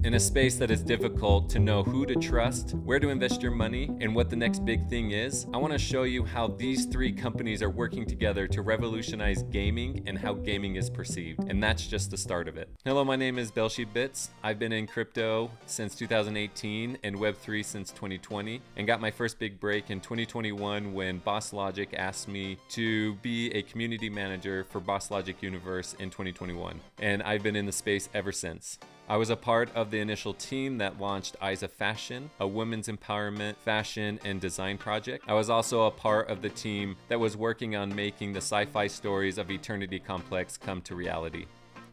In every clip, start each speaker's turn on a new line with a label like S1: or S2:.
S1: In a space that is difficult to know who to trust, where to invest your money, and what the next big thing is, I want to show you how these three companies are working together to revolutionize gaming and how gaming is perceived. And that's just the start of it. Hello, my name is Belshi Bits. I've been in crypto since 2018 and Web3 since 2020, and got my first big break in 2021 when Boss Logic asked me to be a community manager for Boss Logic Universe in 2021. And I've been in the space ever since. I was a part of the initial team that launched Eyes of Fashion, a women's empowerment, fashion, and design project. I was also a part of the team that was working on making the sci-fi stories of Eternity Complex come to reality.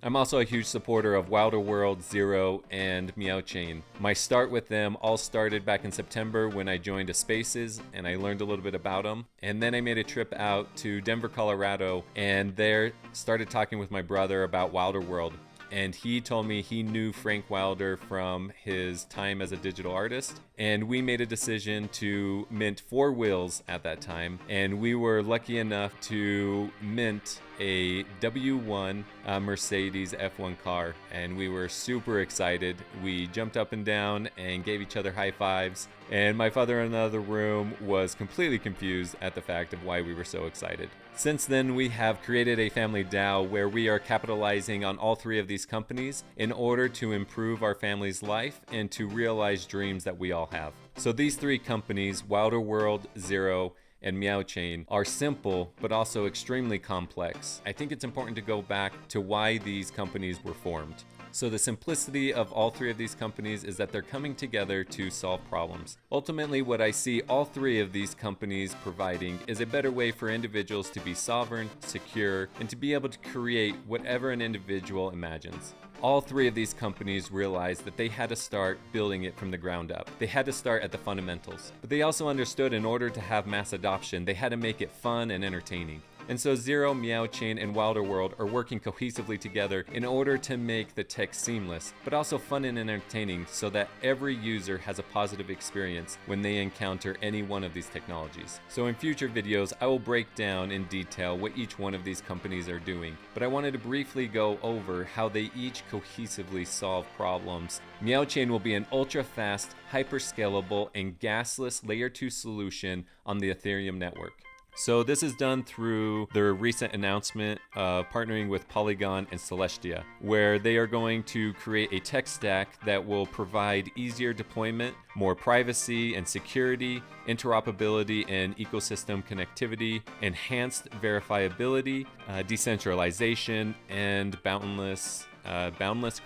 S1: I'm also a huge supporter of Wilder World, Zero, and Meow Chain. My start with them all started back in September when I joined a Spaces and I learned a little bit about them. And then I made a trip out to Denver, Colorado, and there started talking with my brother about Wilder World. And he told me he knew Frank Wilder from his time as a digital artist. And we made a decision to mint 4 wheels at that time. And we were lucky enough to mint a W1 Mercedes F1 car. And we were super excited. We jumped up and down and gave each other high fives. And my father in another room was completely confused at the fact of why we were so excited. Since then, we have created a family DAO where we are capitalizing on all 3 of these companies in order to improve our family's life and to realize dreams that we all have. So these 3 companies, Wilder World, Zero, and Meow Chain, are simple but also extremely complex. I think it's important to go back to why these companies were formed. So the simplicity of all 3 of these companies is that they're coming together to solve problems. Ultimately, what I see all 3 of these companies providing is a better way for individuals to be sovereign, secure, and to be able to create whatever an individual imagines. All 3 of these companies realized that they had to start building it from the ground up. They had to start at the fundamentals. But they also understood in order to have mass adoption, they had to make it fun and entertaining. And so Zero, Meow Chain, and Wilder World are working cohesively together in order to make the tech seamless, but also fun and entertaining so that every user has a positive experience when they encounter any one of these technologies. So in future videos, I will break down in detail what each one of these companies are doing, but I wanted to briefly go over how they each cohesively solve problems. Meow Chain will be an ultra-fast, hyper-scalable, and gasless Layer 2 solution on the Ethereum network. So this is done through their recent announcement of partnering with Polygon and Celestia, where they are going to create a tech stack that will provide easier deployment, more privacy and security, interoperability and ecosystem connectivity, enhanced verifiability, decentralization, and boundless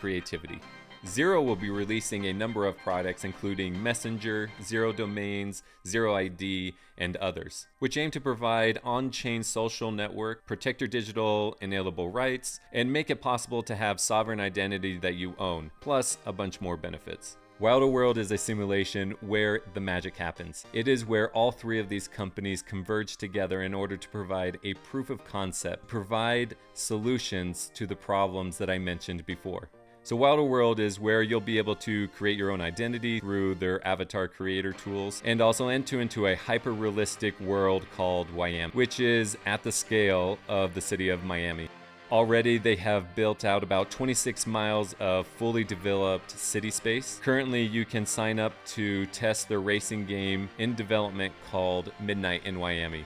S1: creativity. Zero will be releasing a number of products including Messenger, Zero Domains, Zero ID, and others, which aim to provide on-chain social network, protect your digital inalienable rights, and make it possible to have sovereign identity that you own, plus a bunch more benefits. Wilder World is a simulation where the magic happens. It is where all 3 of these companies converge together in order to provide a proof of concept, provide solutions to the problems that I mentioned before. So Wilder World is where you'll be able to create your own identity through their avatar creator tools and also enter into a hyper-realistic world called YM, which is at the scale of the city of Miami. Already, they have built out about 26 miles of fully developed city space. Currently, you can sign up to test their racing game in development called Midnight in Miami,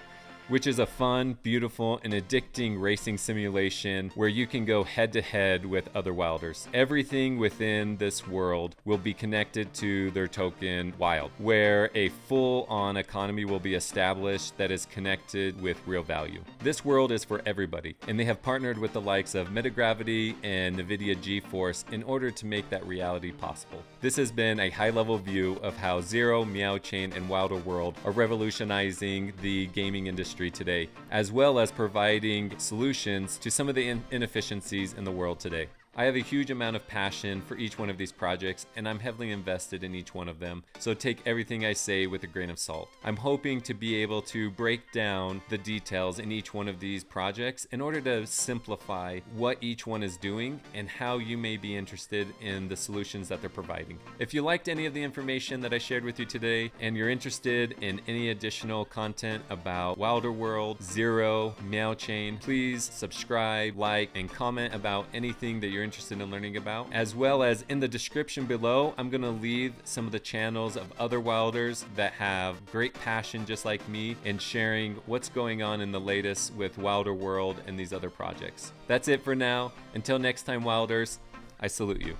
S1: which is a fun, beautiful, and addicting racing simulation where you can go head-to-head with other Wilders. Everything within this world will be connected to their token Wild, where a full-on economy will be established that is connected with real value. This world is for everybody, and they have partnered with the likes of Metagravity and NVIDIA GeForce in order to make that reality possible. This has been a high-level view of how Zero, Meow Chain, and Wilder World are revolutionizing the gaming industry today, as well as providing solutions to some of the inefficiencies in the world today. I have a huge amount of passion for each one of these projects, and I'm heavily invested in each one of them, so take everything I say with a grain of salt. I'm hoping to be able to break down the details in each one of these projects in order to simplify what each one is doing and how you may be interested in the solutions that they're providing. If you liked any of the information that I shared with you today, and you're interested in any additional content about Wilder World, Zero, Meow Chain, please subscribe, like, and comment about anything that you're you're interested in learning about. As well as in the description below, I'm gonna leave some of the channels of other wilders that have great passion just like me in sharing what's going on in the latest with Wilder World and these other projects. That's it for now. Until next time, wilders, I salute you.